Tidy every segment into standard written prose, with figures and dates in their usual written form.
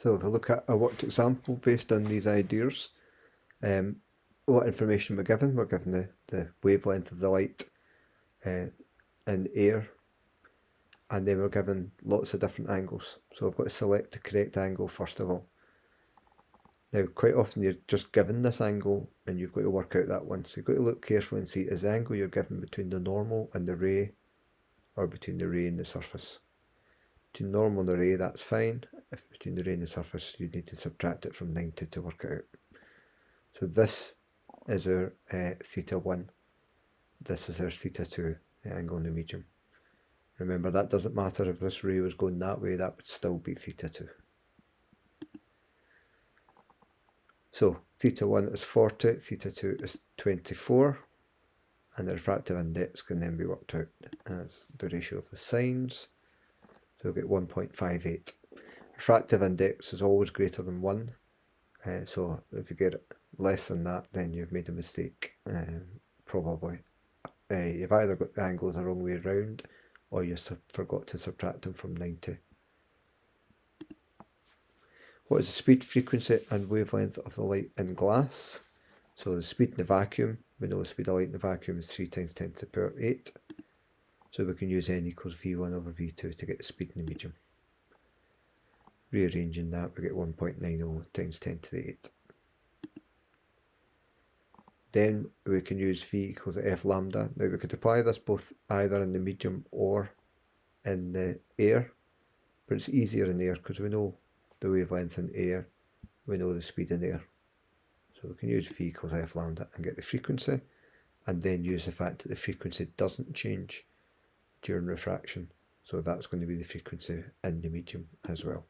So if we look at a worked example based on these ideas, what information we're given? We're given the wavelength of the light in air, and then we're given lots of different angles. So I've got to select the correct angle first of all. Now quite often you're just given this angle and you've got to work out that one. So you've got to look carefully and see, is the angle you're given between the normal and the ray, or between the ray and the surface? Between normal and the ray, that's fine. If between the ray and the surface, you need to subtract it from 90 to work it out. So this is our theta 1. This is our theta 2, the angle in the medium. Remember, that doesn't matter if this ray was going that way, that would still be theta 2. So theta 1 is 40, theta 2 is 24, and the refractive index can then be worked out as the ratio of the sines. So we'll get 1.58. Refractive index is always greater than 1, so if you get it less than that, then you've made a mistake, probably. You've either got the angles the wrong way around, or you forgot to subtract them from 90. What is the speed, frequency and wavelength of the light in glass? So the speed in the vacuum, we know the speed of light in the vacuum is 3 times 10 to the power 8. So we can use n equals v1 over v2 to get the speed in the medium. Rearranging that, we get 1.90 times 10 to the 8. Then we can use v equals f lambda. Now we could apply this both either in the medium or in the air, but it's easier in air because we know the wavelength in air, we know the speed in air. So we can use v equals f lambda and get the frequency, and then use the fact that the frequency doesn't change during refraction. So that's going to be the frequency in the medium as well.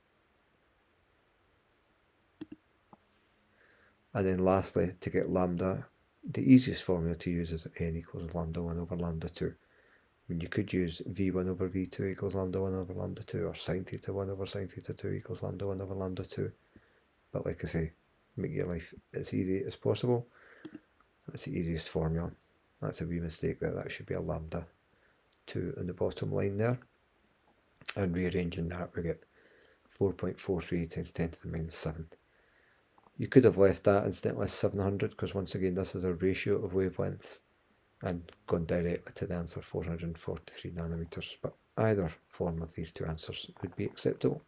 And then lastly, to get lambda, the easiest formula to use is n equals lambda 1 over lambda 2. I mean, you could use v1 over v2 equals lambda 1 over lambda 2, or sine theta 1 over sine theta 2 equals lambda 1 over lambda 2. But like I say, make your life as easy as possible. That's the easiest formula. That's a wee mistake there. That should be a lambda 2 in the bottom line there. And rearranging that, we get 4.43 times 10 to the minus 7. You could have left that instead 700, because once again this is a ratio of wavelengths, and gone directly to the answer 443 nanometers, but either form of these two answers would be acceptable.